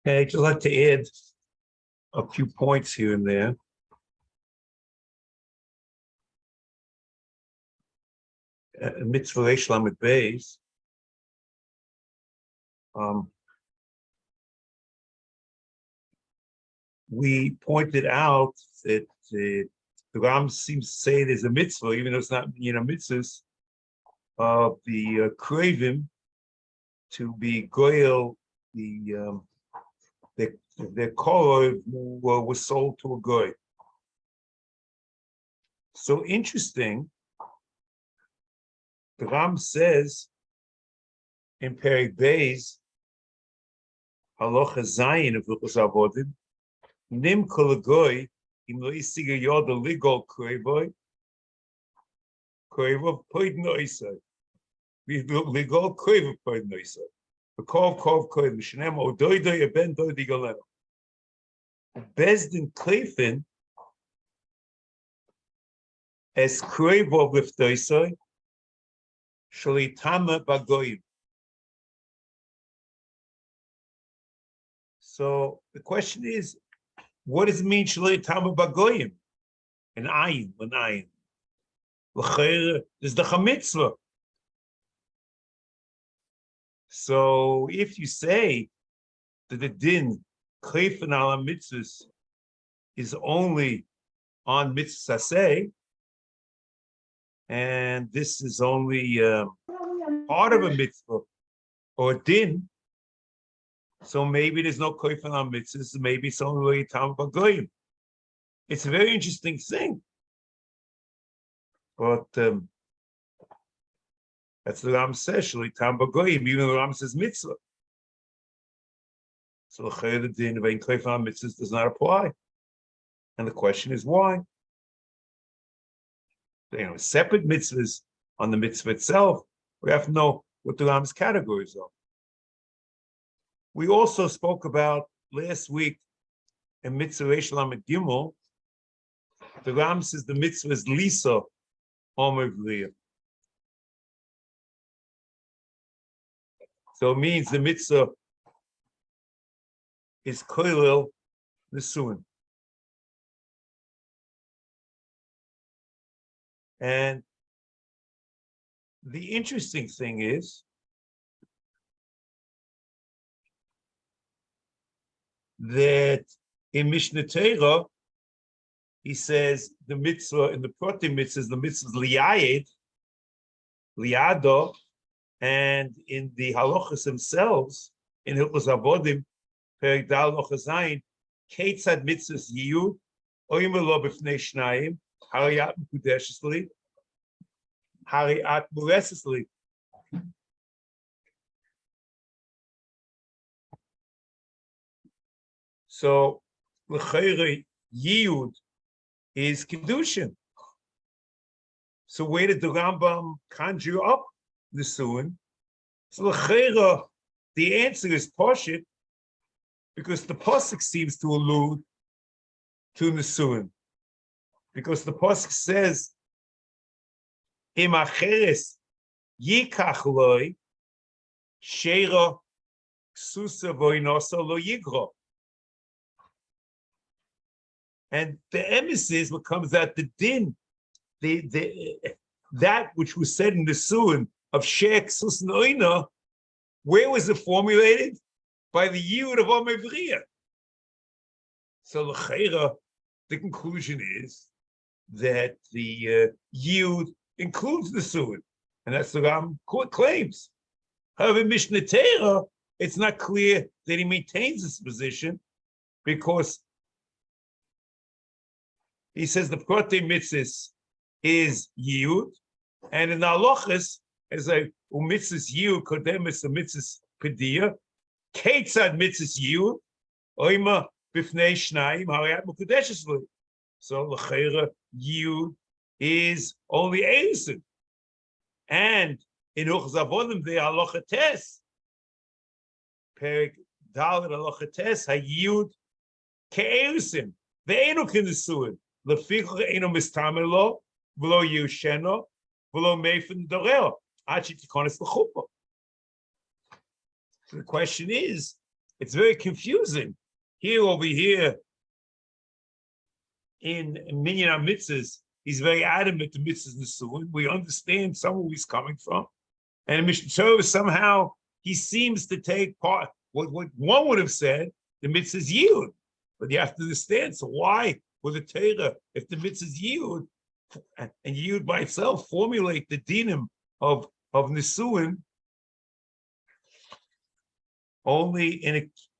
Okay, I'd just like to add a few points here and there. Mitzvah Lamed Beis. We pointed out that the Ram seems to say there's a mitzvah, even though it's not mitzvahs, of the craving to be goyel their color was sold to a goy. So interesting. The Ram says in Perek Beis, Halacha Zayin of Hilchos Avodim, Nim kol goy im lo isiga yod ligol koivoy poid noisay. We ligol koivoy poid noisay. Bekov koiv mishnem odoidoy ben doidi galeno. Bezdin kleifin es koivov liftoisay sholitama bagoyim. So the question is, what does it mean sholitama bagoyim? An ayin. L'chayr is the HaMitzvos. So if you say that the din kleifin ala mitzvahs is only on mitzvahs Aseh, and this is only part of a mitzvah or a din, so maybe there's no kleifin ala mitzvahs, maybe it's only tam bagoyim. It's a very interesting thing, but that's the Ram says, tam bagoyim, even the Ram says mitzvah. So the din of kleifin ala mitzvahs does not apply, and the question is why. Separate mitzvahs on the mitzvah itself, we have to know what the Ram's categories are. We also spoke about last week in Mitzvah Lamed Gimel, the Ram says the mitzvah is Lisa Avriya. So it means the mitzvah is Koilel Nesuin. And the interesting thing is that in Mishnah Torah, he says the mitzvah, in the Protim mitzvahs, the mitzvah is liyado, and in the halachas themselves, in Hilchos Avodim, Perek Dal Halacha Zayin, Keitzad mitzvahs yiyud, oimer lo b'fnei shnayim, Hariat Mukudeshesli, Hariat Muresesli. So, L'chayre Yiyud is Kedushin. So, where did the Rambam conjure up the Suin? So, L'chayre, the answer is Poshit, because the Pasuk seems to allude to Nesuin. Because the pasuk says, "Im acheres yikach loy sheira ksusa voinosa lo yigro," and the emphasis what comes out the din, that which was said in the suin of sheir ksus noina, where was it formulated? By the yud of Avriya. So the conclusion is that the Yud includes the Suin, and that's the Ram claims. However, in Mishnah Torah, it's not clear that he maintains this position, because he says the Protim Mitzvahs is Yud, and in the Halachas, as a Mitzvahs Yud, Kodemis, the Mitzvahs Pediya, Keitzad Mitzvahs Yud, Oima Bifnei Shnayim, Hariat Mukudeshesli. So l'chayra Yud is only Elusim, and in Hilchos Avodim the Halacha Tes, Perek Dalet Halacha Tes HaYud ke'Elusim ve'enu k'nesuin lefichach einu mistamer lo v'lo yusheno v'lo meifin doreo ad she'tikones l'chuppah. So the question is, it's very confusing. Here, over here, in Minyan HaMitzvos, he's very adamant to Mitzvahs Nesuin. We understand somewhere he's coming from. And in Mishnah Torah, somehow he seems to take part, what one would have said, the Mitzvahs Yud. But you have to understand, so why with the Torah, if the Mitzvahs Yud, and Yud by itself formulate the dinim of Nesuin, only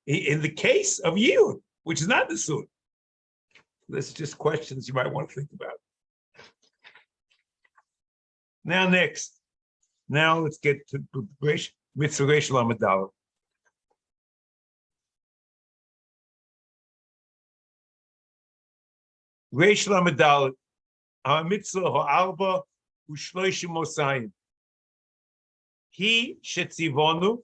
in the case of Yud, which is not Nesuin. This is just questions you might want to think about. Now, next. Now let's get to Mitzvah Reish Lamed. Reish Lamed, HaMitzvah ha'arba u'shloishim mosayim. He shetzivonu.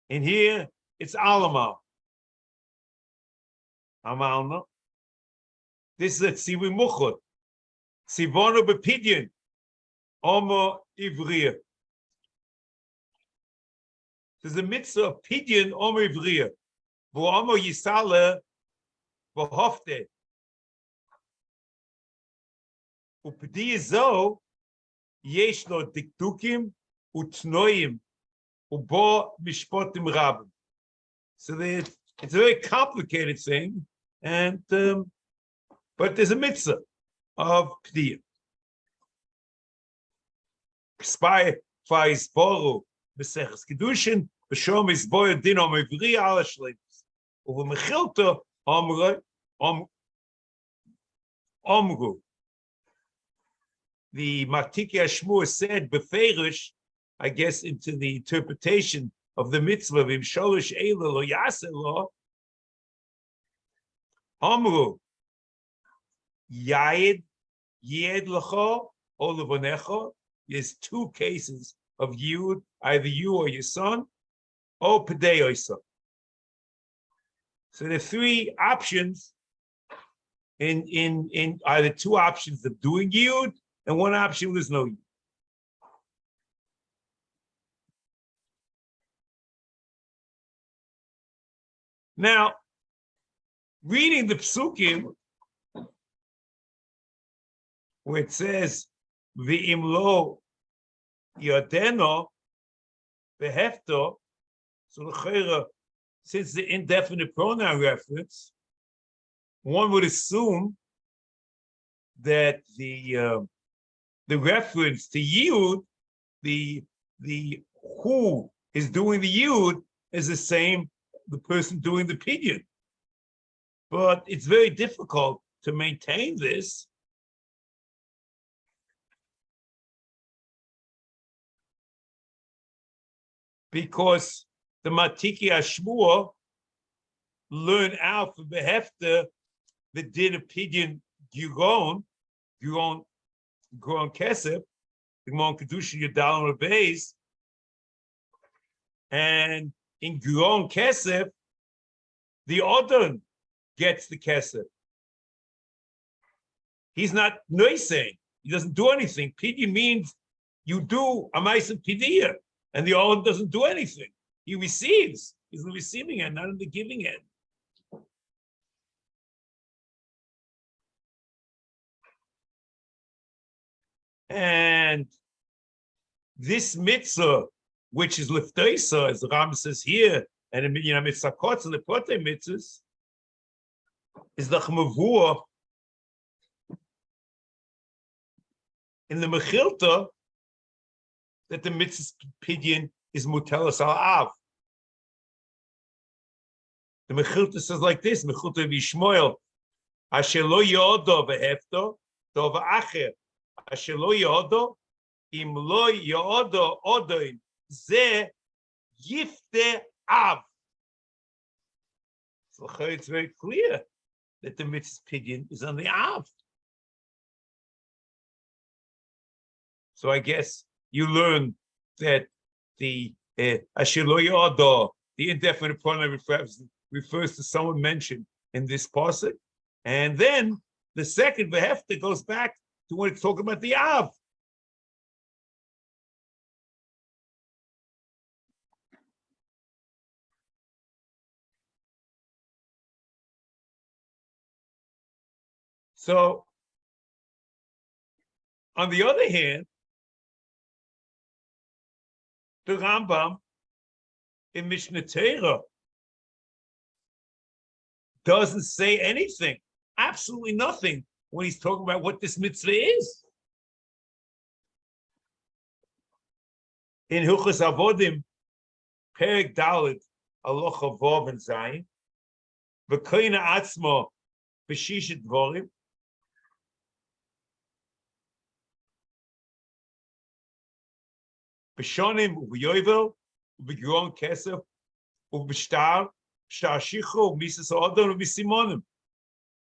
And here it's alamal. Amalna. This is a tzivi muchot. Tzivonu bepidyon. Omo ivriya. There's a mitzvah of pidyon omo ivriya. V'omo yisale v'hofte. Updi zo yesh lo dikdukim utnoim ubo mishpotim rabim. So it's a very complicated thing, and but there's a mitzvah of pdiyah. Spy fais boru b'seches kedushin b'shom is boy dino mevri ala shleimus uva mechilto omru. The Matiki Ashmur said beferish, I guess, into the interpretation of the mitzvah of im sholish eila lo yaseh lo omru ya'id lecho o levonecho. There's two cases of yud, either you or your son, or pedei or son. So there are three options in either two options of doing yud, and one option was no yud. Now, reading the psukim, where it says, V'im lo yodeno behefto, so l'chera, since the indefinite pronoun reference, one would assume that the reference to yud, the who is doing the yud, is the same the person doing the pidyon. But it's very difficult to maintain this because the Matiki Ashmur learn out from Behefta the din of pidyon Guron Kesef, Guron Kedusha Yadal Rebeis, and in Guron Kesef, the Odon gets the Kesef. He's not noising. He doesn't do anything. Pidyon means you do a ma'aseh pidiyah, and the Odon doesn't do anything. He receives. He's in the receiving end, not in the giving end. And this mitzvah, which is liftoisa, as the Ram says here, and in Minyan HaMitzvos and the Pote Mitzvahs, is the Chmavua in the Mechilta that the mitzvah pidyon is mutelas al av. The Mechilta says like this: Mechilta v'Yishmoel, asher lo yodo v'hefto, to v'acher, asher lo yodo, im lo yodo odoin, ze yifte av. So it's very clear that the mitzvah pidyon is on the av. So I guess you learn that the asher lo yodo, the indefinite pronoun refers to someone mentioned in this pasuk, and then the second v'hefta goes back to when it's talking about the av. So, on the other hand, the Rambam in Mishnah Torah doesn't say anything, absolutely nothing, when he's talking about what this mitzvah is. In Hilchos Avodim, Perek Dalet, Halacha Vav and Zayin, V'koina Atzmo B'shishet Dvorim, B'shonim U'Yovel U'B'Gron Kesef U'B'Shtar Shtar Shicho U'Misas Odom U'B'Simonim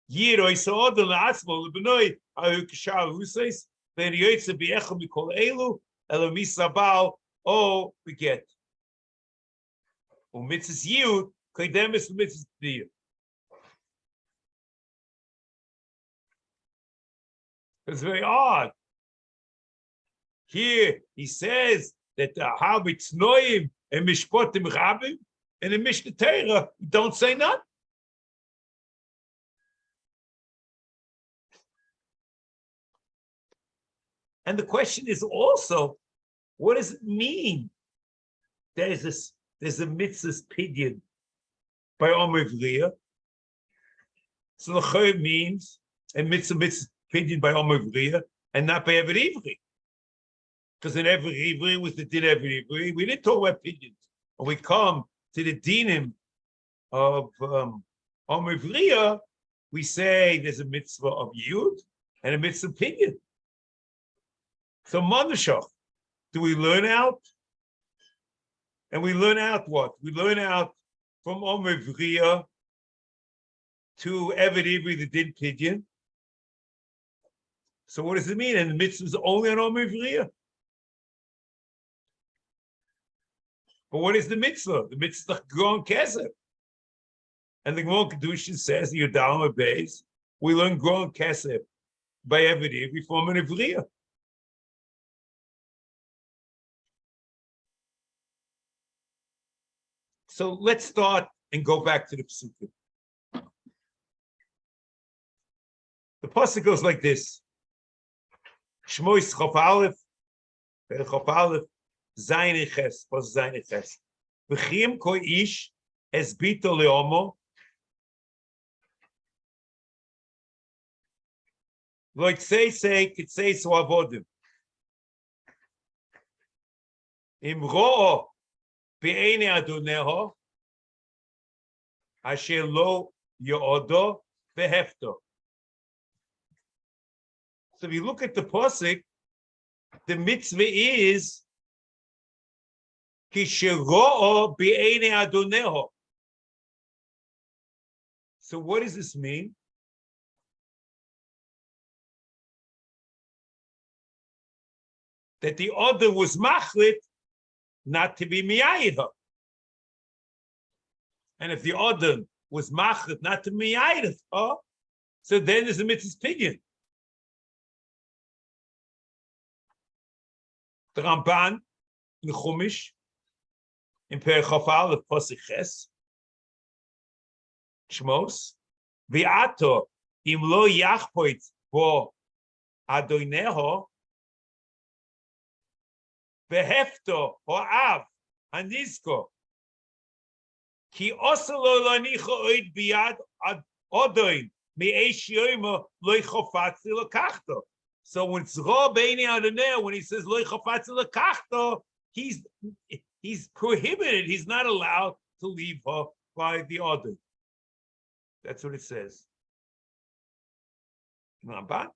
Yir Oisa Odom La'atzmo U'B'noi Ahu Kishar Huseis V'en Yoytze B'Echel Mikol Elu Elo Misabal O Beget U'Mitzvas Yud Kodemes U'Mitzvas Pdiyah. It's very odd. Here he says that how it's noim and mishpotim rabim, and in Mishnah Torah don't say nothing. And the question is also, what does it mean? There's a mitzvah's pidyon by Avriya. So the chayv means a mitzvah pidyon by Avriya and not by every ivri. Because in every ivri was the din every ivri. We didn't talk about pidyons. When we come to the dinim of Avriya, we say there's a mitzvah of yud and a mitzvah pidyon. So Manashach, do we learn out? And we learn out what? We learn out from Avriya to Eved Ivri, the din pidyon. So what does it mean? And the mitzvah is only on Avriya. But what is the mitzvah? The mitzvah is the Gron Kesef. And the Gron Kedushin says, the Yudalma Beis, we learn Gron Kesef by Eved Ivri from an Ivriya. So let's start and go back to the Psukim. The pasuk goes like this: Shmois Chof Aleph, Chof Aleph, Zayin Eches, was Zayin Eches. V'chim ko ish es bito leomo, lo say kitzei so avodim. Im ro'o be'ene adoneho, asher lo ya'odo behefto. So if you look at the pasuk, the mitzvah is kishero'o be'ene adoneho. So what does this mean? That the other was machlit not to be miyayid. And if the other was machlit not to be miyayid, so then there's a mitzvah's pidyon. The Ramban in Chumash in Perek Chof Aleph pasuk Ches Shmos v'ato im lo yachpoit bo adoneho v'hefto ho'av hanizko ki oselo lanicho oid biyad odoin me'esh yoyma lo chofatzi lekachto. So when it's Ra Beini Adonai, when he says Lo Chafatzi Lekachto, he's prohibited. He's not allowed to leave her by the other. That's what it says. Ramban.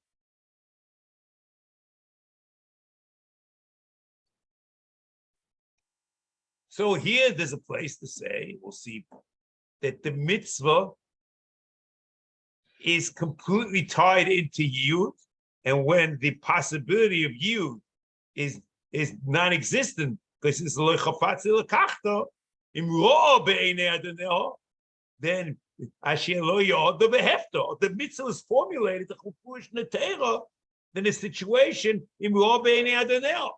So here there's a place to say, we'll see, that the mitzvah is completely tied into Yud. And when the possibility of you is non-existent, because it's lo chafatzi lekachto, im ro'o be'enei adoneho, then asher lo ya'odo behefto. The mitzvah is formulated to chupush netera, then the situation im ro'o be'enei adoneho.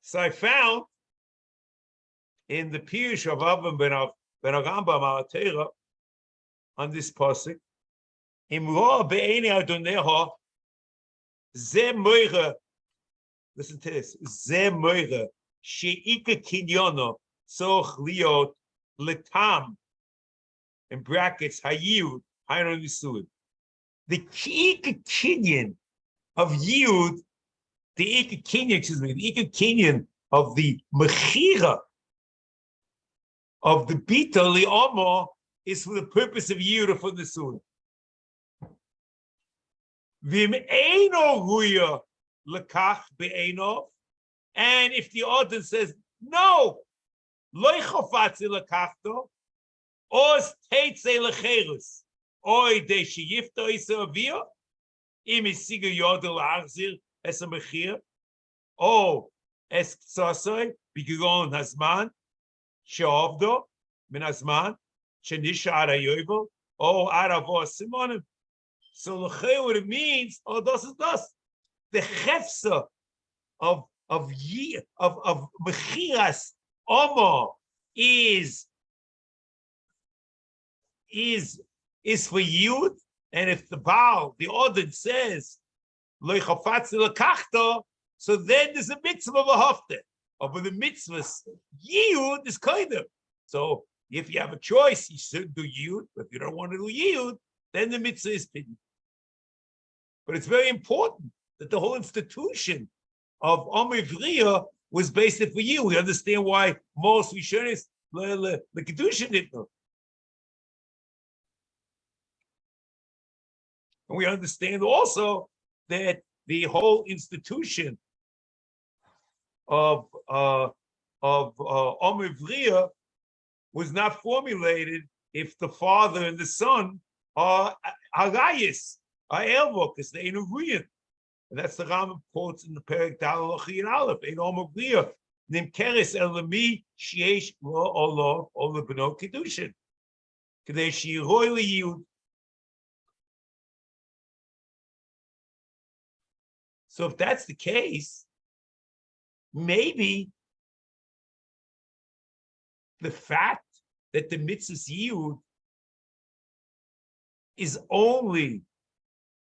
So I found in the Pirush of Avram ben Rambam al Torah on this pasuk. Imra be'eni adoneha ze moira. Listen to this. Ze moira she'ika kinyono soch liot letam. In brackets hayud hayron yisud. The ika kinyan of yud, the ika kinyan, the ika kinyan of the mechira of the bita li'omo is for the purpose of yud for the sun. Vim eino ruya lekach be'eno, and if the audience says no, loy chofatzi lekachto, os teitze lecherus, oy de sheyifto isa avia, im isiga yod la'achzir es mechir, o es ktsasoy bigiron hazman she'avdo min hazman shenisha ara yovel, o aravo simonim. So what it means, oh, das is das. The chefsa of mechiras omo is for yud, and if the Baal, the Odin says lo chafatzi lekachto, so then there's a mitzvah of a hafte. But the mitzvahs yud is kind of. So if you have a choice, you should do yud. But if you don't want to do yud, then the mitzvah is pidyon. But it's very important that the whole institution of Avria was based for you. We understand why most Rishonis the Kedusha didn't know. And we understand also that the whole institution of Avria was not formulated if the father and the son are Arayis, are Elvo, because they ain't agreeing. And that's the Rambam quotes in the Perek Dal Lachi and Aleph. Ain't Avria. Nim keres elami sheish lo olo olo beno kedushin. Kadei shiroy liyud. So if that's the case, maybe the fact that the mitzvah's yud is only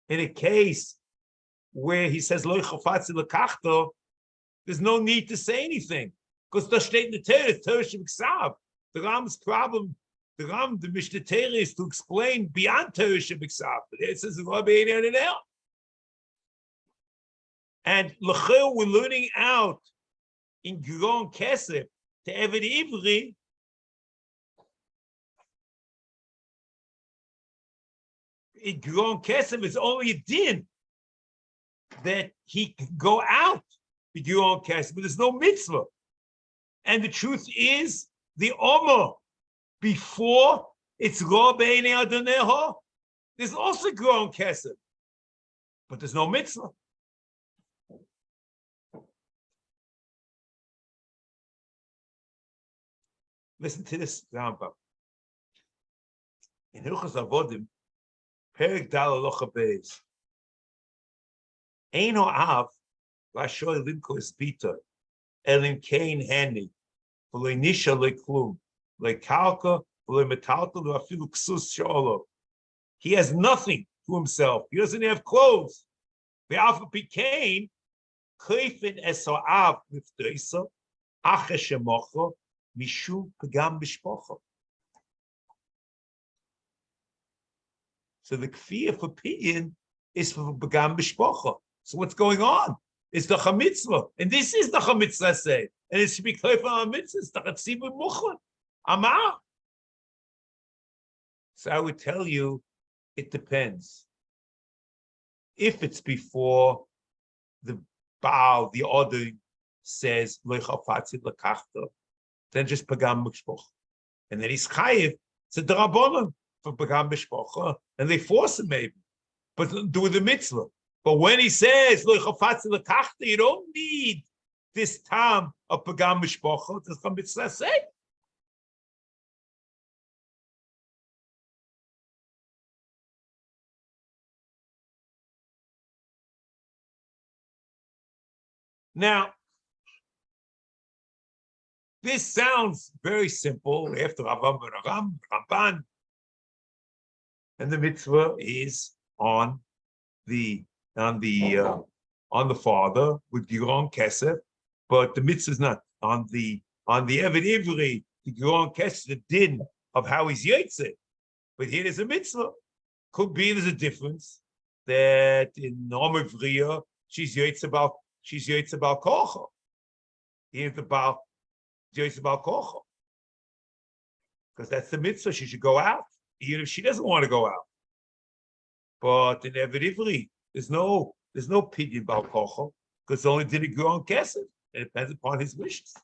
in a case where he says lo chafatzi lekachto, there's no need to say anything because the state in the Torah shebiksav. The Ram's problem, the Mishnah Torah is to explain beyond Torah shebiksav. But it says and l'chel we're learning out in Giron Kesef to Eved Ivri. In Giron Kesef, it's only a din that he can go out with Giron Kesef, but there's no mitzvah. And the truth is, the Omer, before it's Lo B'nei Adoneho, there's also Giron Kesef, but there's no mitzvah. Listen to this Rambam. In Hilchos Avodim, Perek Dal Alocha Beis. Eino Av Lashoy Limko Espita Elim Kain Hani V'Lei Nisha Leklum Lekalka V'Lei Metalka V'Afilu Ksus Sholo. He has nothing to himself. He doesn't have clothes. V'Alpha Pikain Kleifin Esoav Mifteisa Ache Shemocho Mishu Pagam Bishpocho. So the kfiyah for pidyon is for Pagam Bishpocho. So what's going on? It's the HaMitzvos, and this is the HaMitzvos say, and it should be clear for HaMitzvos. The Chatzibur Muchon Amar. So I would tell you, it depends. If it's before the Baal, the other says Lo chafatzi lekachto, then just Pagam Bishpocho, and then he's chayiv. It's a drabonon for Pagam Bishpocho, and they force him maybe, but do the mitzvah. But when he says Lo chafatzi lekachto, you don't need this time of Pagam Bishpocho. That's what Mitzvah say. Now, this sounds very simple after Ramban. and the mitzvah is on the father with Giron Kesef, but the mitzvah is not on the Eved Ivri, the Giron Kesef, the din of how he's Yotze. But here is a mitzvah. Could be there's a difference that in Avria she's Yotze about Kocha. Here's about Yotze about Kocha. Because that's the mitzvah, she should go out, even if she doesn't want to go out. But in Eved Ivri, there's no pidyon about Kocha, because only did it go on Kesef. It depends upon his wishes.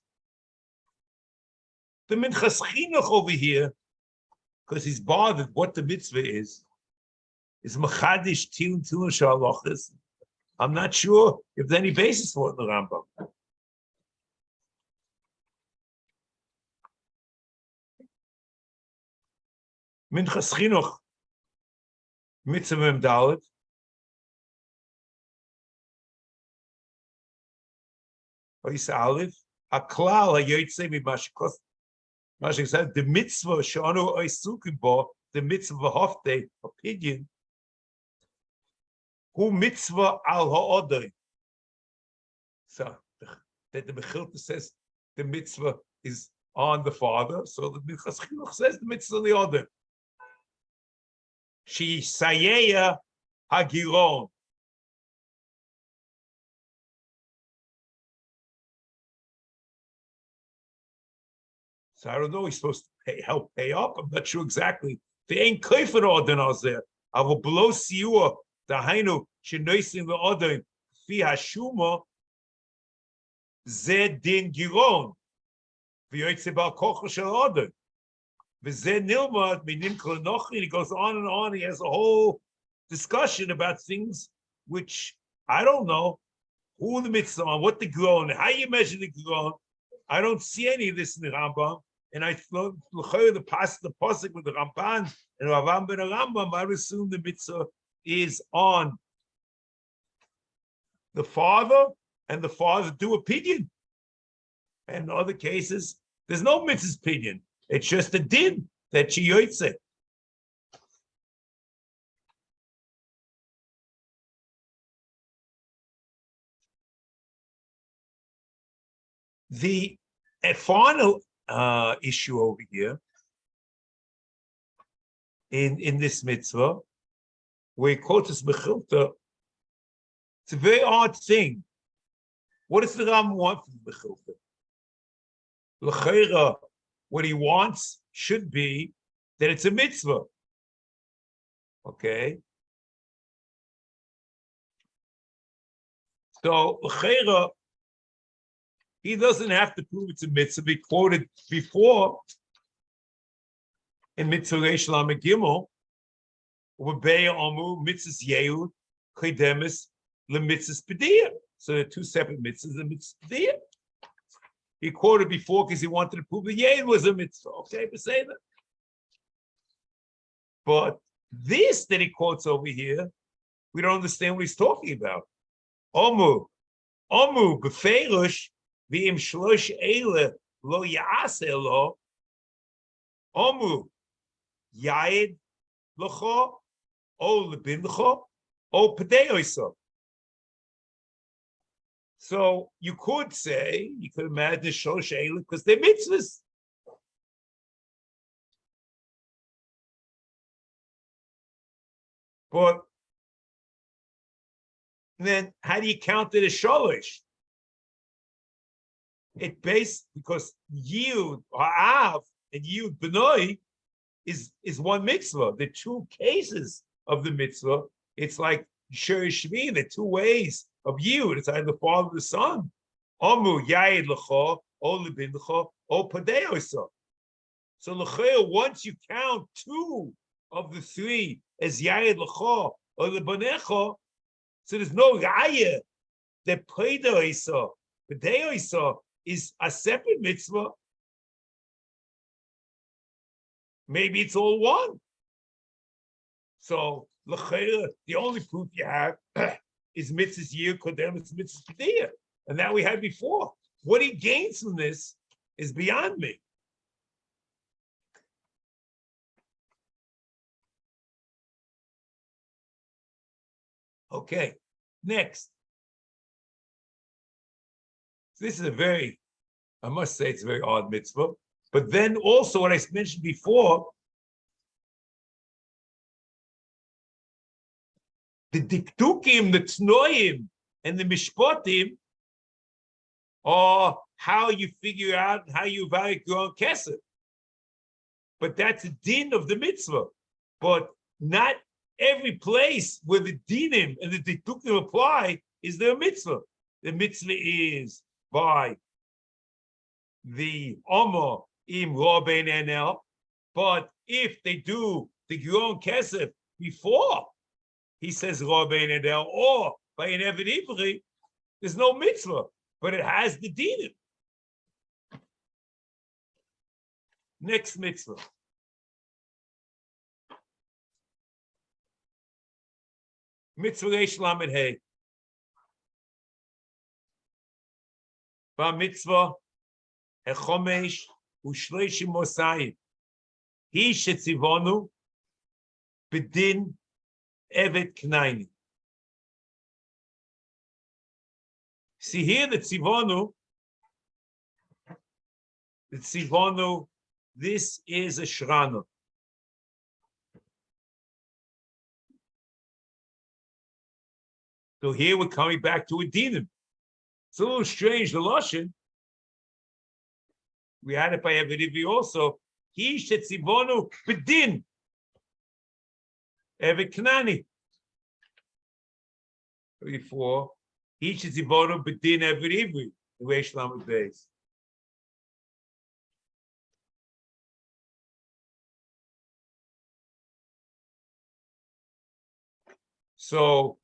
The Minchas Chinuch over here, because he's bothered what the mitzvah is Machadish Tilin Shalachas. I'm not sure if there's any basis for it in the Rambam. Minchas Chinuch, Mitzvah Mem Dalet. Ois Aleph, Aklal HaYotzei Mimashikos. Mashik said the mitzvah Shanu Oisukim Bo, the mitzvah Hofte, opinion. Who mitzvah al ha'odai. So that the Mechilta says the mitzvah is on the father, so the Minchas Chinuch says the mitzvah on the other. She sayeya hagiron. So I don't know. He's supposed to help pay up. I'm not sure exactly. They ain't kaifen order out there. I will below siua the hainu shenoisim the order fi hashuma zed din giron v'yoytze bal kocha shel order. He goes on and on. He has a whole discussion about things which I don't know who the mitzvah on, what the grown, how you measure the grown. I don't see any of this in the Rambam. And I thought the pasuk with the Ramban and Ravam ben Rambam, I assume the mitzvah is on the father, and the father do opinion. And in other cases, there's no mitzvah's opinion. It's just a din that she yotze. The final issue over here in this mitzvah, where he quotes this mechilta, it's a very odd thing. What does the Ram want from the mechilta? L'cheira, what he wants should be that it's a mitzvah. Okay? So, l'cheira, he doesn't have to prove it's a mitzvah. We quoted before in Mitzvah Reish Lamed Gimel, Ubebeya Omu, Mitzvahs Ya'od, Chedemis, LeMitzvahs P'diyah. So they're two separate mitzvahs, and Mitzvahs P'diyah. He quoted before because he wanted to prove the Ya'od was a mitzvah. Okay, we say that. But this that he quotes over here, we don't understand what he's talking about. Omu, Befeirush, V'im Shlosh Eile Lo Ya'aseh Lo, Omu, Ya'id L'cho, O Lebin L'cho, O P'dei Oiso. So you could say, you could imagine Shlosh Eile because they're mitzvahs. But then how do you count it as Sholosh? It based because Yud Ha'av and Yud B'noi is one mitzvah. The two cases of the mitzvah, it's like Shir Shmi, the two ways of Yud. It's either the father or the son. Omu Ya'id L'cho, O Lebin L'cho, O Padei Oso. So L'cheo, once you count two of the three as Ya'id L'cho or Lebanecho, so there's no Raya that Padei Oso, Padei Oso is a separate mitzvah. Maybe it's all one. So the only proof you have is mitzvahs Yir Kodem, it's mitzvahs P'diyah. And that we had before. What he gains from this is beyond me. Okay, next. This is I must say it's a very odd mitzvah. But then also what I mentioned before, the diktukim, the tnoim, and the mishpatim are how you figure out, how you evaluate your own kesef. But that's the din of the mitzvah. But not every place where the dinim and the diktukim apply is there a mitzvah. The mitzvah is by the Omer im Robin NL, but if they do the Gion Kesef before he says Robin NL or by an Eved Ivri, there's no mitzvah, but it has the dinim. Next mitzvah. Mitzvah Reish Lamed Hey. Bar mitzvah Echomesh Ushleishim Mosayim. He shetzivonu bedin evet knaini. See here the tzivonu, this is a shrana. So here we're coming back to a dinim. It's a little strange, the Lashon. We had it by Eved also. He shetzivonu bedin evet knaini. Before, he shetzivonu bedin evet ivri. The Reish Lamed Beis. So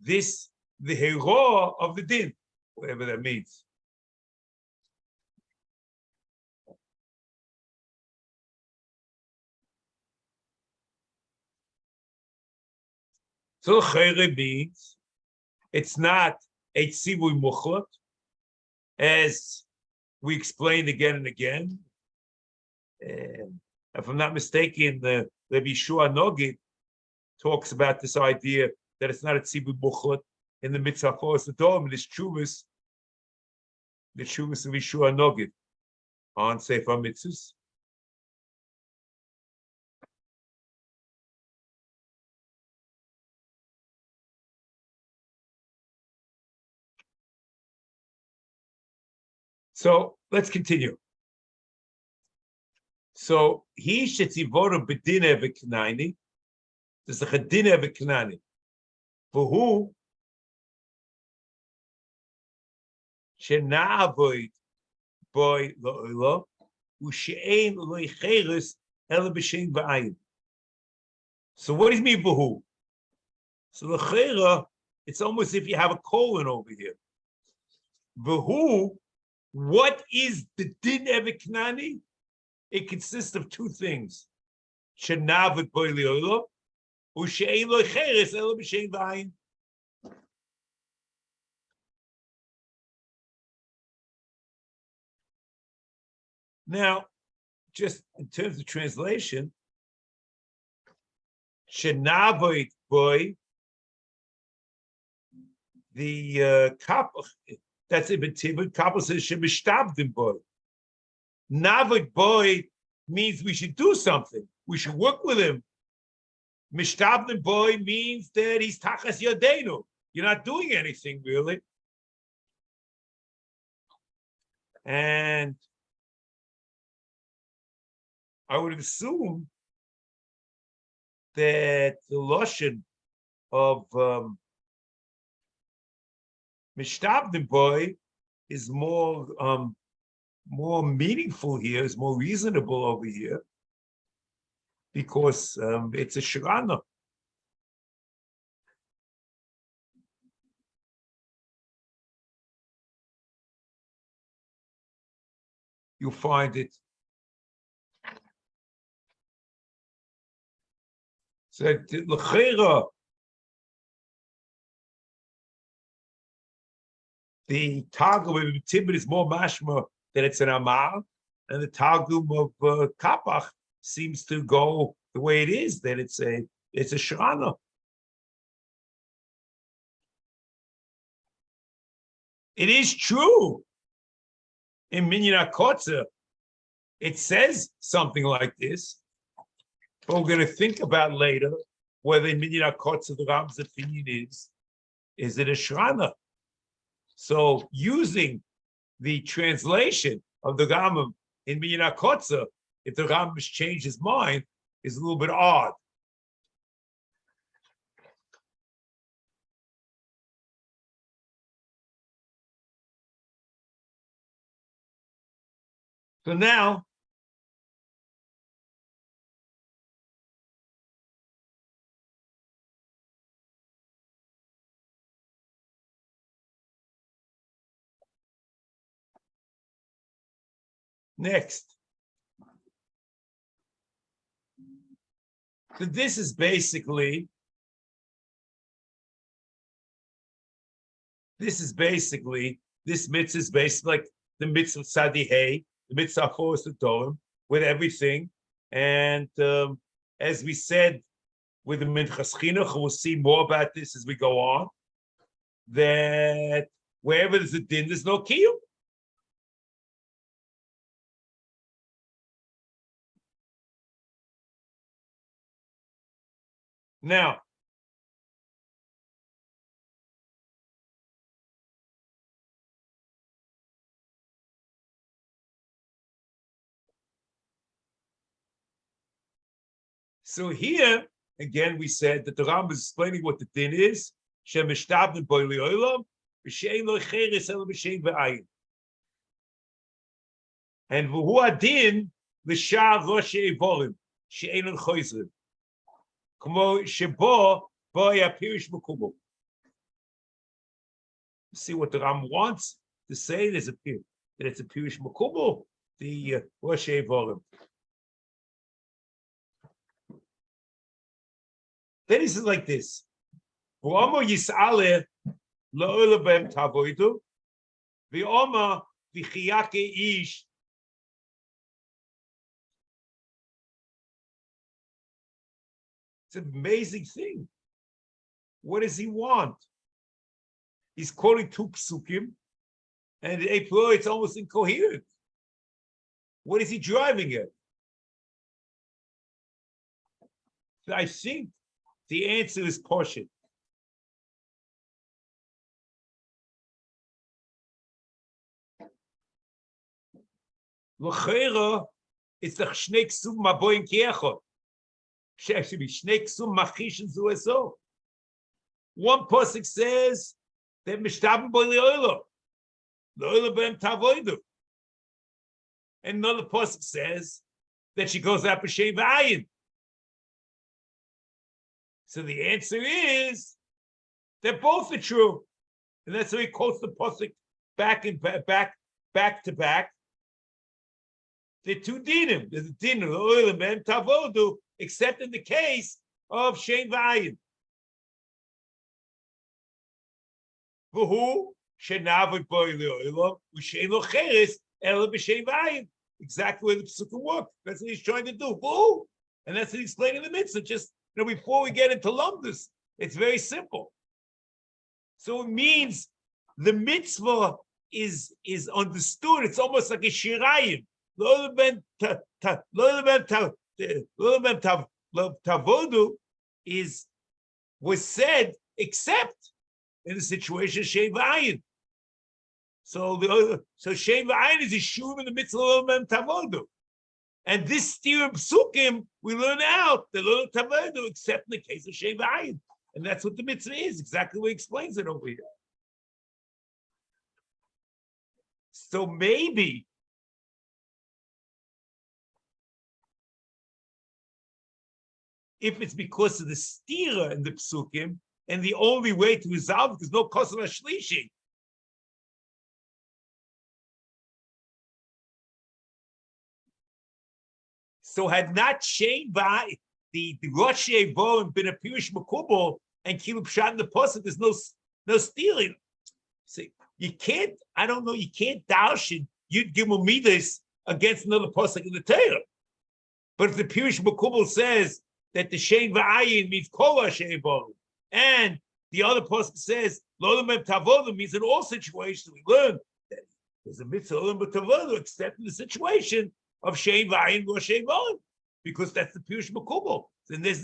this, the hero of the din, whatever that means. So chayre means it's not a tzivui muchlak, as we explained again and again. And if I'm not mistaken, the Rabbi Shua Nogid talks about this idea that it's not a tzivui muchlak in the mitzvah for the dom, and the chuvas of Yeshua Nogid on Sefer Mitzvos. So let's continue. So he shetzivonu bedine v'knaini. There's a chadine v'knaini. For who? Shena'avoid boy lo'ilo u'she'ein lo'icheres ela b'shein v'ayin. So what does it mean for who? So l'chera, it's almost if you have a colon over here. V'hu, what is the din eviknani? It consists of two things. Shenavet boy li'olo, u'she'ein lo'icheres ela b'shein v'ayin. Now, just in terms of translation, Shenavoid boy, the kapach, that's Ibn Tibud, kapach says Shemishtabdim boy. Navoid boy means we should do something. We should work with him. Mishtabdim boy means that he's tachas yodenu. You're not doing anything really. And I would assume that the Lashon of Mishtabdim boy is more meaningful here, is more reasonable over here, because it's a shrana. You find it. So l'chera, the Targum of Tibet is more mashma that it's an amal, and the Targum of Kapach seems to go the way it is, that it's a shrana. It is true. In Minyan HaKotzer, it says something like this, but we're going to think about later whether in Minyan HaKotzer the Rambam's opinion is it a Shrana? So using the translation of the Rambam in Minyan HaKotzer, if the Rambam has changed his mind, is a little bit odd. So now, next. So this is basically this mitzvah is basically like the mitzvah Sadihei, the mitzvah Forest of Dorim, with everything. And as we said with the Minchas Chinuch, we'll see more about this as we go on, that wherever there's a din, there's no kiyum. Now, so here, again, we said that the Rambam is explaining what the din is. And v'hu adin l'shar roshei vorim she'enon choizrim. Kmo shebo boya pirish mekubo. See what the Rambam wants to say. There's a that it's a pirish mekubo, the roshei vorim. Then he says like this: V'omer yis'aleh la'olam b'hem tavoidu, v'omer v'chiyake ish. It's an amazing thing. What does he want? He's quoting two psukim, and it's almost incoherent. What is he driving at? I think the answer is portion. L'cheira, it's the shnei ksum maboyin kiechot. Actually, shnei ksum machishin zueso. One pasuk says that mishtabim bo le'olam b'hem tavoidu, and another pasuk says that she goes out b'shem v'ayin. So the answer is that both are true, and that's why he quotes the pasuk back to back. The two dinim, there's a din of l'olam b'hem tavoidu, except in the case of Shein V'ayin. V'hu shenavod boi le'olam u'shein lo cheres ela b'Shein V'ayin. Exactly where the psukim work. That's what he's trying to do. V'hu, and that's what he's explaining in the mitzvah. Just before we get into lumdus, it's very simple. So it means the mitzvah is understood. It's almost like a shirayim. Tavodu was said except in the situation of Shein V'ayin. So Shein V'ayin is a shuv in the mitzvah of Tavodu. And this steer psukim we learn out the little tavodu except in the case of Shein V'ayin. And that's what the mitzvah is, exactly what he explains it over here. So maybe if it's because of the stira in the psukim, and the only way to resolve it is no kosel shlishi. So had not Shein V'ayin, the Rosh Hashanah been a Pirish Makubal and Kilu Pshat in the Pasuk, there's no stealing. See, you can't darshan Yud Gimel Midas against another Pasuk in the Torah. But if the Pirish Makubal says that the Shein V'ayin means Kol Rosh Hashanah and the other pasuk says, "L'olam tavodu" means in all situations we learn that there's a mitzvah l'olam tavodu, except in the situation of shein v'ayin or shein v'ayin, because that's the pirush makubal. Then there's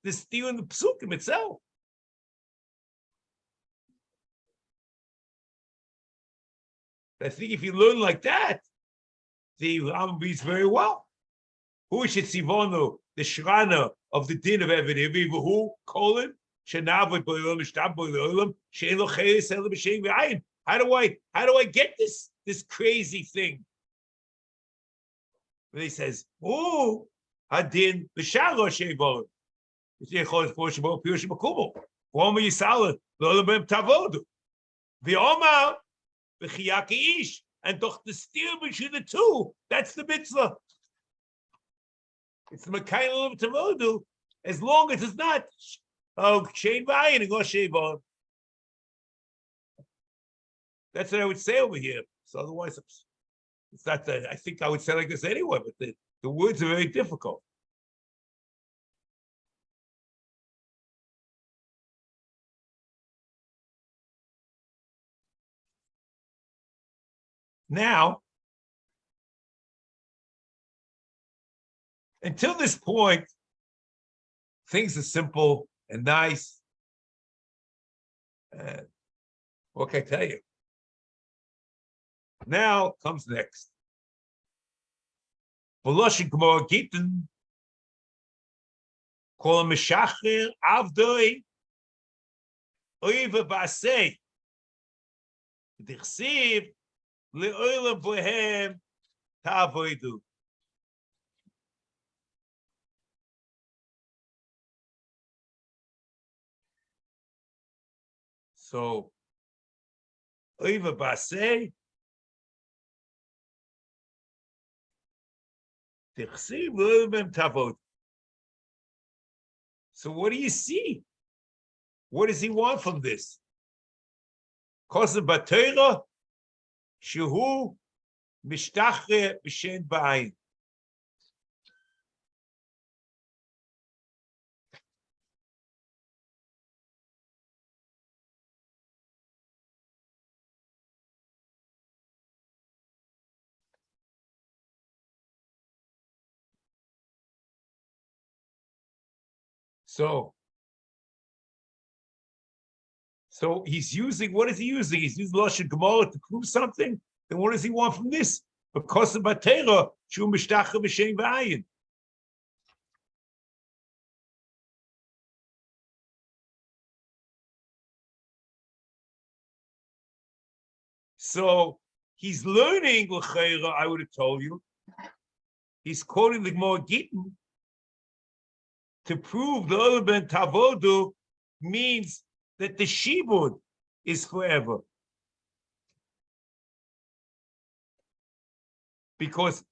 this deal in the psukim itself. I think if you learn like that, the Rambam reads very well. Who should sivonu, the shrana of the din of Eved who colon shenavod b'olam mishtab b'olam shein lo cheres ela b'shein v'ayin. How do I get this crazy thing? When he says, "Oh, hadin b'sharo shein v'olam," it's yechol for shemo pirush makubal. V'omer yisala l'olam b'em tavodu. V'omar v'chiyake ish. And doch the steer between the two, that's the mitzvah. It's the mekayel of tavodu, as long as it's not shein v'ayin and go shein. That's what I would say over here. So otherwise, it's not that. I think I would say like this anyway, but the words are very difficult. Now, until this point, things are simple and nice. What can I tell you? Now comes next. V'loshin Gemara Gittin, kol mishacher avdoi oiva b'aseh d'chsiv le'olam bohem ta'avodu. So, oiva b'aseh d'chsiv le'olam ta'avodu. So what do you see? What does he want from this? Kosev b'Torah shehu mishtachre b'shen ba'ayin. So he's using, what is he using? He's using Lashon Gemara to prove something. Then what does he want from this? Because of Batera, Shu Mishtachah B'Shem V'ayin. So he's learning L'Chayra, I would have told you. He's quoting the Gemara Gittin to prove the Olam Ben Tavodu means that the shibud is forever. Because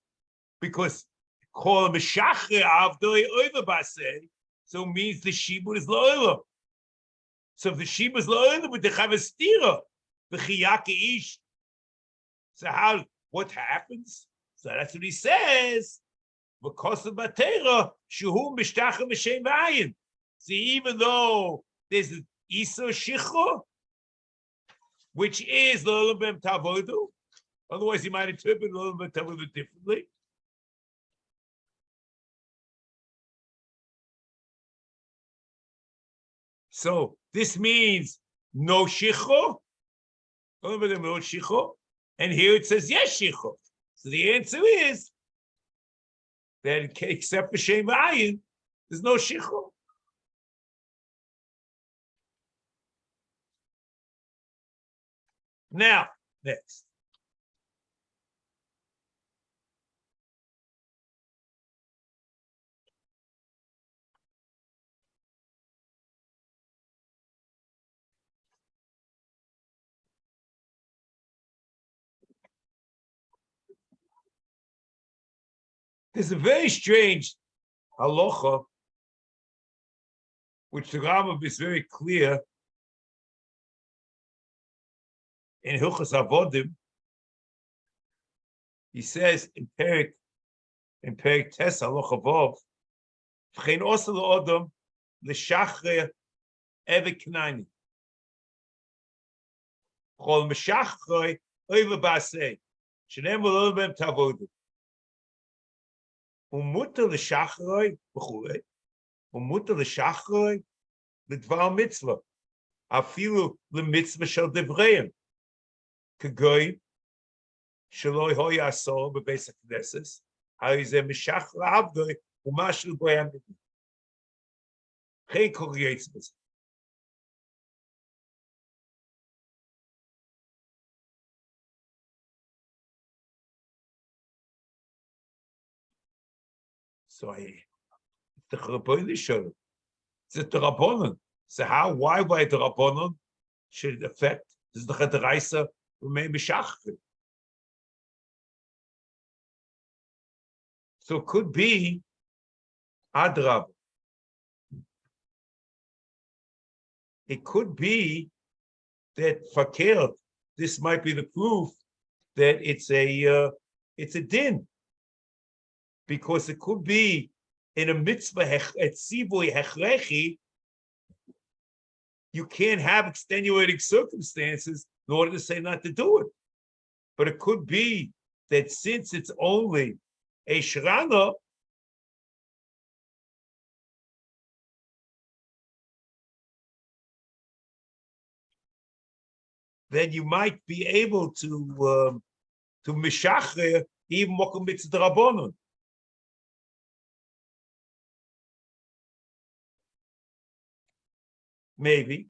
kol meshachre avdoi oiva baseh, so means the shibud is la'olam. So if the shibud is la'olam, but they have a stira, the chiyake ish. So what happens? So that's what he says. Because of Batera, shuhu mishtachah b'shem v'ayin. See, even though there's an Isa Shicho, which is l'olam b'em tavodu. Otherwise, he might interpret l'olam b'em tavodu differently. So this means no Shicho, l'olam b'em no Shicho, and here it says yes Shicho. So the answer is that except for Shem V'ayin, there's no Shicho. Now, next. There's a very strange halacha, which the Rambam is very clear in Hilchos Avodim. He says in Perik Tes halacha Vav, V'chein osa la'odam l'shachre eved K'nani. Chol meshachroi over b'aseh. Shenem v'lo b'em ta'avodu. Umuta l'shachroi b'chulei. Umuta l'shachroi l'dvar mitzvah. Afilu l'mitzvah shel devreim. K'goy sheloi hoy asor b'beis ha'knesses. Ha'izeh meshach la'avdoi u'mashel b'yam. Chen kol yitzvahs. So the Rabbanon show it's the Rabbanon. So why the Rabbanon should affect? Does the Chederaisa remain b'shachrit? So it could be Adrab. It could be that fakir. This might be the proof that it's a din, because it could be in a mitzvah at sivui hechrechi. You can't have extenuating circumstances in order to say not to do it. But it could be that since it's only a shrana, then you might be able to mishachre even mokum mitzvah drabonon. Maybe.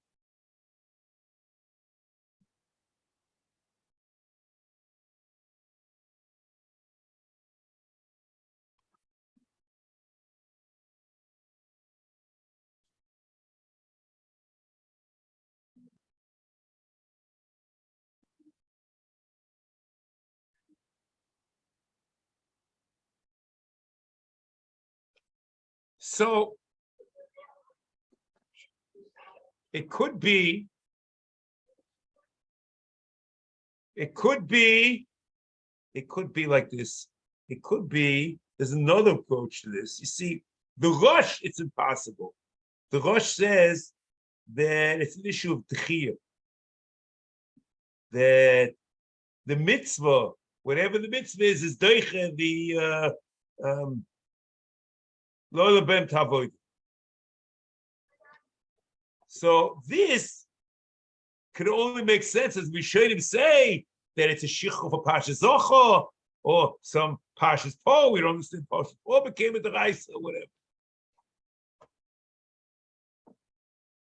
So it could be like this. It could be, there's another approach to this. You see, the Rosh, it's impossible. The Rosh says that it's an issue of techiyah. That the mitzvah, whatever the mitzvah is doiche the lo lebem tavod. So this could only make sense as we should him say that it's a shichur for Pasha Zocha or some Pasha's Po. We don't understand Pasha's Po became a deraisa or whatever.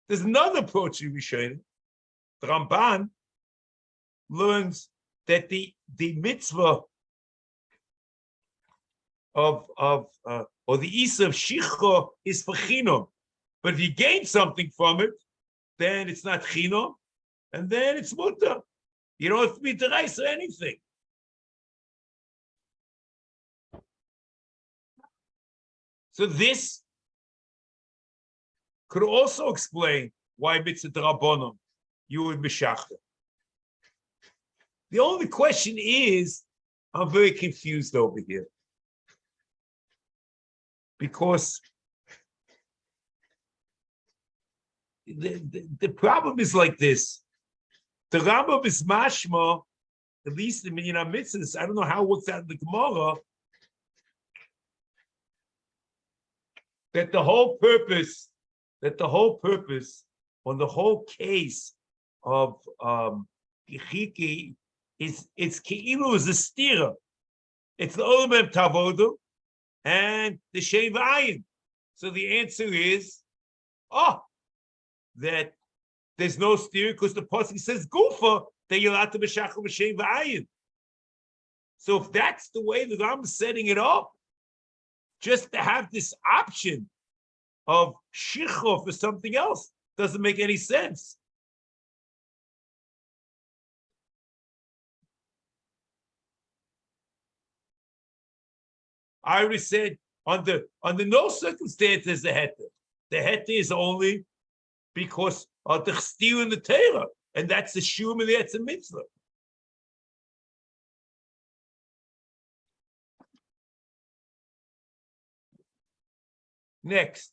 There's another approach we should. The Ramban learns that the mitzvah or the isa of shichur is for chinam, but if you gain something from it, then it's not chinam, and then it's mutter. You don't have to be deraisa or anything. So this could also explain why mitzvah drabonon you would mishachar. The only question is, I'm very confused over here. Because the problem is like this. The Rambam is mashma, at least in Mitzvas, I don't know how it works out in the Gemara, that the whole purpose on the whole case of Yichiki is it's Keilu is a stira. It's the Olam Tavodu and the Shem V'ayin. So the answer is, that there's no stira because the pasuk says Gufa that you're allowed to b'shachar b'Shem V'ayin. So if that's the way that I'm setting it up, just to have this option of shichur for something else doesn't make any sense. I already said under no circumstances the heter. The heter is only because of the ch'stir in the Torah, and that's the shum and that's a mitzvah. Next.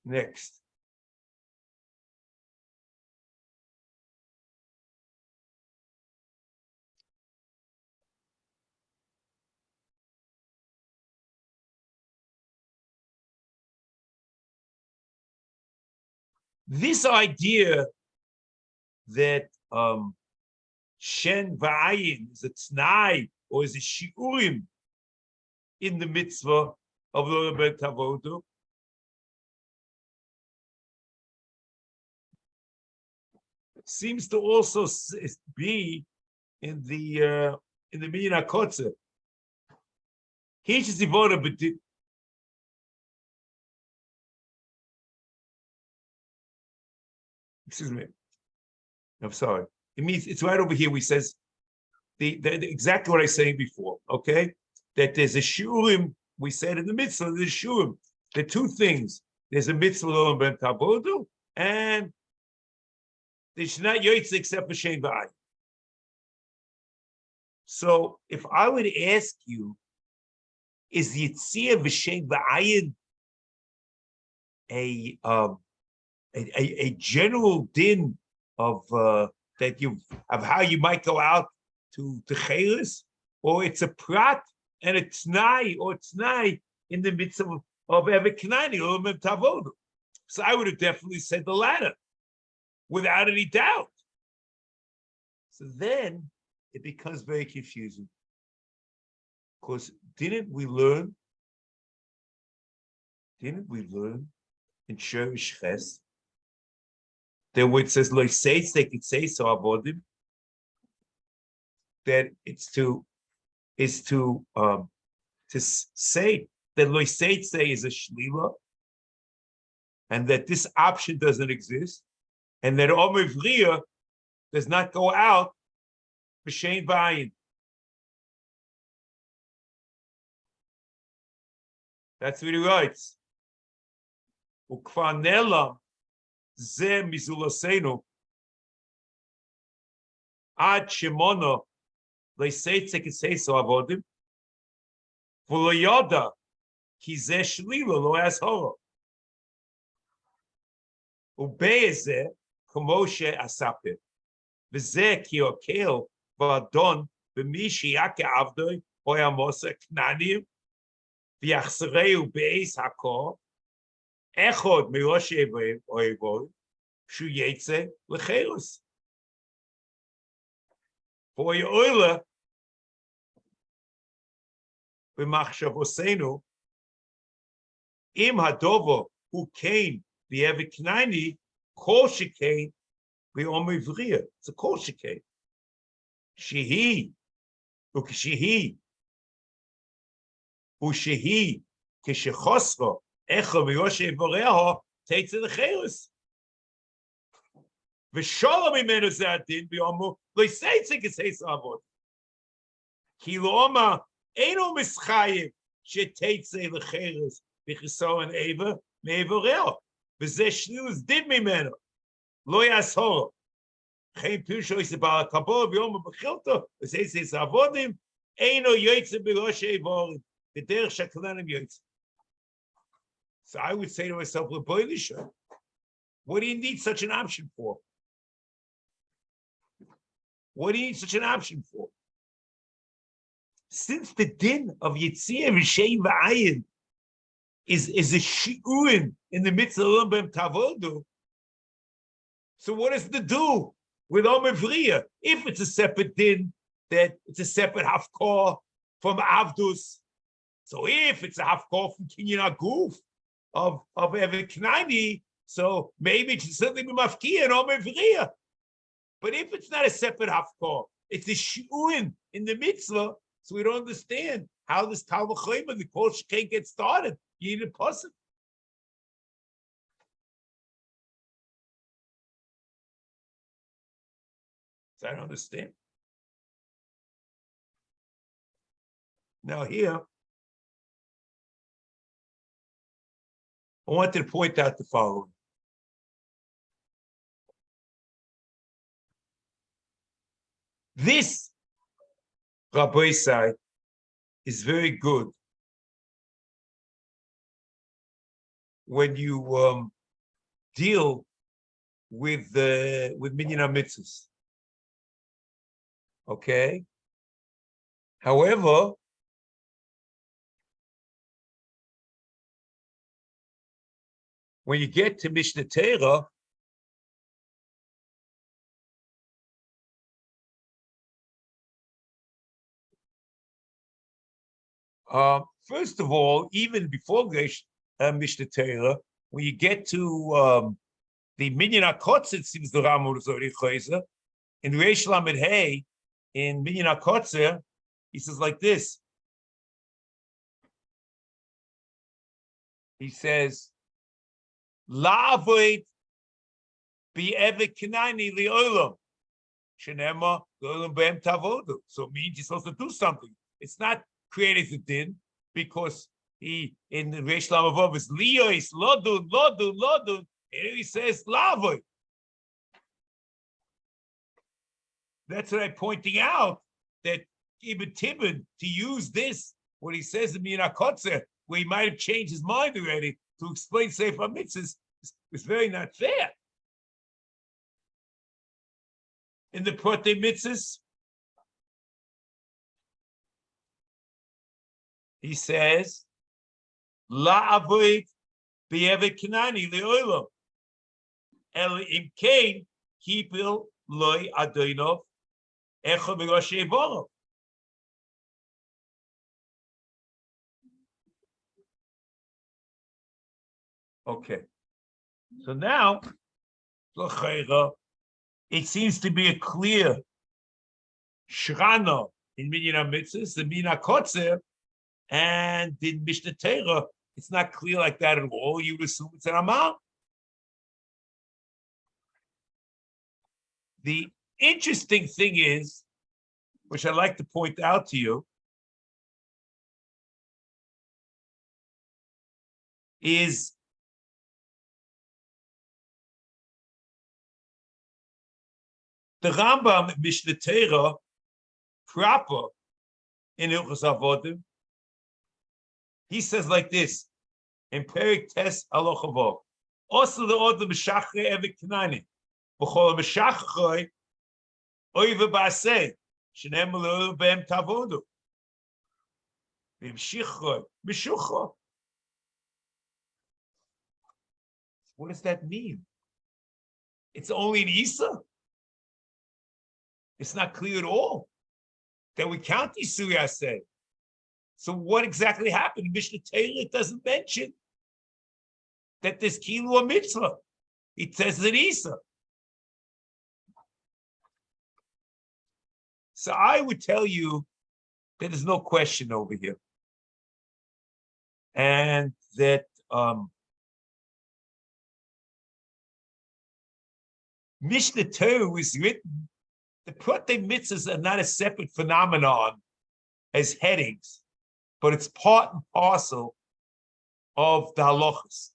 Next. This idea that Shen Va'ayin is a Tnai or is a Shiurim in the mitzvah of L'Olam seems to also be in the Minyan HaKotzer. He's devoted, but excuse me. I'm sorry. It means it's right over here. We says the exactly what I was saying before. Okay, that there's a shiurim. We said in the mitzvah, there's a shiurim. The two things. There's a mitzvah l'olam ben tabodu, and there's not yoytz except for shein v'ayin. So if I would ask you, is yitzia v'shein v'ayin a general din of that you of how you might go out to cheres, or it's a prat and a tnai or tnai in the midst of every k'na'ni or tavodu? So I would have definitely said the latter, without any doubt. So then it becomes very confusing, because didn't we learn in Sherish Ches that where it says lo seitz, they could say so avodim, that it's to say that lo seitz is a shlila, and that this option doesn't exist, and that Avriya does not go out b'shein v'ayin. That's what he writes. Ukvar nela ze mizulasenu ad shemono leiseitze kiseiso avodim v'lo yoda ki ze shlila lo ashoro ubeze k'moshe asapir v'ze ki okel v'adon b'mishi yake avdoi oyamosa k'na'ni v'yachsereu be'ez hakor echod mirosh oivod shu yetze lecheros. For yoyla b'machshavosenu im hadovo hu kain v'yevi k'na'ni kol shekain v'yom ivriya. It's a kol shekain. Shehi uk'shehi ushehi k'shechosro echo mirosh Avoreho takes the cheres. V'sholom imenu ze'adin b'yomu loiseitze k'seis avod. Ki lo'oma eino mischayev sheteitze l'cheres v'chisoron eva me'Avoreho. V'zeh shnus did mimenu lo yashoro. Chen pirusho yisabal kabol b'yomu b'chilto v'seitze avodim eino yoytze b'rosh Avorim v'derech shakelanim yoytze. So I would say to myself, what do you need such an option for? What do you need such an option for? Since the din of Yitzia V'Shein V'Ayin is a shi'urin in the midst of L'Olam Tavodu, so what is to do with Avriya? If it's a separate din, that it's a separate hafkor from Avdus. So if it's a hafkor from Kinyan Aguf, of every k'na'ni, so maybe it should certainly be mafkiya and Avriya. But if it's not a separate hafkor, it's a shi'urin in the mitzvah, so we don't understand how this Talmud Chayma, the kol can't get started. You need a person. So I don't understand. Now here, I wanted to point out the following. This Rabbi Sai, is very good when you deal with minyan mitzvahs. Okay. However, when you get to Mishnah Torah, first of all, even before Mishnah Torah, when you get to the Minyan HaKotz, it seems the Rambam was already chayzer. In Reish Lamed Hey, in Minyan HaKotzer, he says like this. He says, La'avod bi'eved K'nani li'olam. Shenema l'olam b'em tavodu. So it means you're supposed to do something. It's not created the din, because he, in the Reish Lamed Vav, is liyos, lodun, lodun, lodun. And he says, La'avod. That's what I'm pointing out, that Ibn Tibbon, to use this, what he says in Minyan HaKotzer, where he might have changed his mind already, to explain Sefer Mitzvahs, is very not fair. In the Prodei Mitzvahs, he says, La'avod bi'eved K'nani li'olam. El im kein kipil loy adonov echo b'roshei voro. Okay. So now, it seems to be a clear shrana in Minyan HaMitzvos, the Minyan HaKotzer, and in Mishnah Torah, it's not clear like that at all. You would assume it's an Amal. The interesting thing is, which I'd like to point out to you, is the Rambam Mishnah Torah proper in Hilchos Avodim. He says like this in Perik Tes Halacha Vav. Also the order b'shachre eved K'nani, b'chol b'shachre oive b'aseh shenem l'olam b'em tavodu b'mshichre b'shuchre. What does that mean? It's only in Isa. It's not clear at all that we count Isuri Aseh. So what exactly happened? Mishnah Torah doesn't mention that there's kilu a mitzvah. It says it Isa. So I would tell you that there's no question over here. And that Mishnah Torah was written, the Prodei Mitzvahs are not a separate phenomenon as headings, but it's part and parcel of the halachas.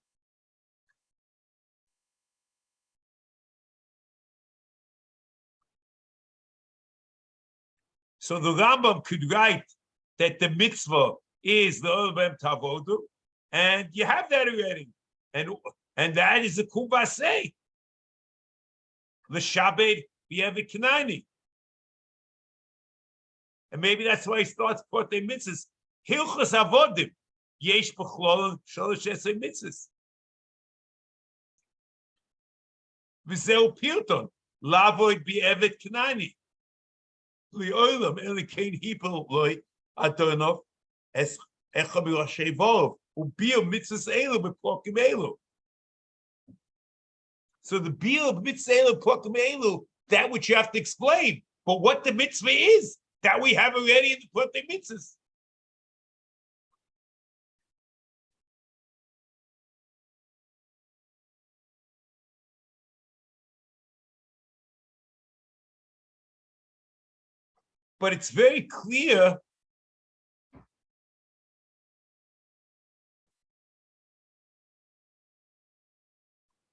So the Rambam could write that the mitzvah is the Olbem Tavodu, and you have that already. And that is the Kubasei. The Shabbat B'Eved K'nani. And maybe that's why he starts Prodei Mitzvahs. Hilchos Avodim. Yesh B'chlol Shalosh Esrei Mitzvahs. V'zeu Pilton. L'avod B'Eved K'nani. L'olam elikein hipel loy adonov es echa b'roshei vorov u'biyah mitzvahs elu b'prokim elu. So the biyah mitzvahs elu b'prokim elu, that which you have to explain. But what the mitzvah is, that we have already in the Prodei Mitzvahs. But it's very clear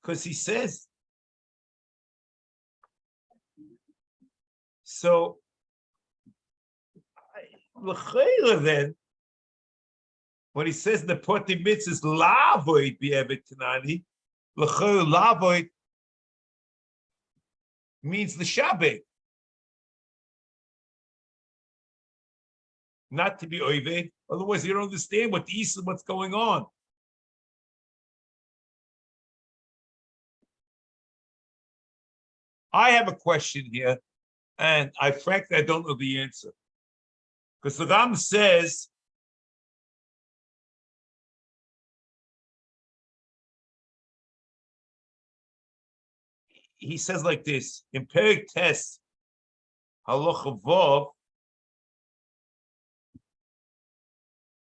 because he says, so L'chayra then, when he says the poti mitzvahs לעבוד בעבד כנעני, l'chayra לעבוד means the Shabbat. Not to be oived, otherwise you don't understand what's going on. I have a question here, and frankly I don't know the answer. Because the Ram says he says like this in Perek Tes Halacha Vav.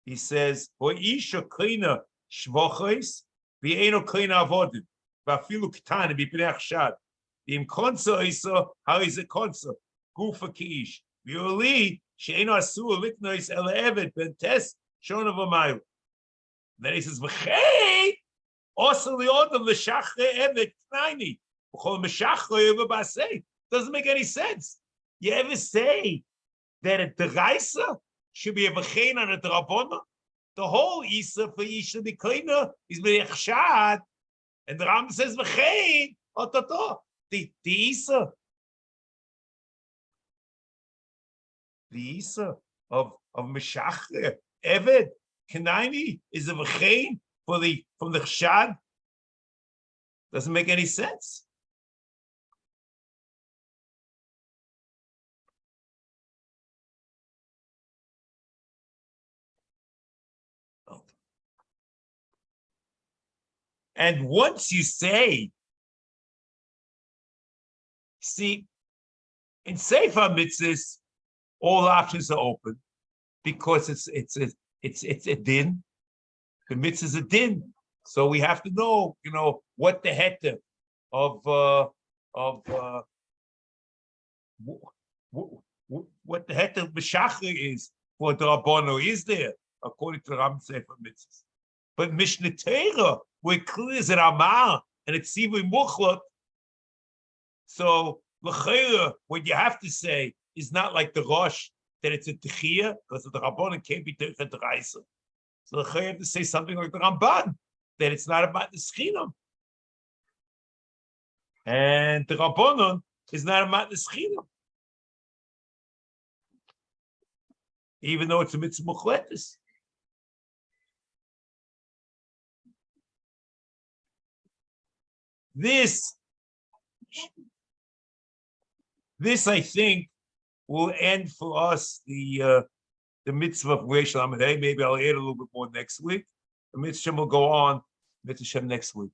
He says, "Ho'isha kleina shvochos v'eino kleina avodim v'afilu ketana b'pnei achshad v'im konsa isa harize konsa gufa ki'ish v'yoli she'eino asur liknois el eved ben tes shona v'mayil." Then he says, "V'chei also li'odam l'shachre eved k'nayni v'chol m'shachre eved b'aseh." Doesn't make any sense. You ever say that a deraisa should be a v'chein on a drabona? The whole Isa for Isha the Kleiner is b'echshad, and the Ram says v'chein ototo. The Isa of Meshachre Eved Kanaini is a v'chein from the chshad. Doesn't make any sense. And once you say, see, in Sefer Mitzvos, all options are open because it's a din. The mitzvah is a din, so we have to know, what the heter of what the heter of Meshachar is for the Rabbono is there according to the Ram Sefer Mitzvos. But Mishnah Torah, we're clear as an Amar and it's Sivui Muchlot. So l'chayra, what you have to say is not like the Rosh that it's a Techiyah, because the Rabbanan can't be Techiyah D'Raisa. So l'chayra you have to say something like the Ramban, that it's not about the Schinam. And the Rabbanan is not about the Schinam. Even though it's a mitzvah muchletes. This I think will end for us the mitzvah of Reish Lamed Hey. Maybe I'll add a little bit more next week. The mitzvah will go on, mitzvah next week.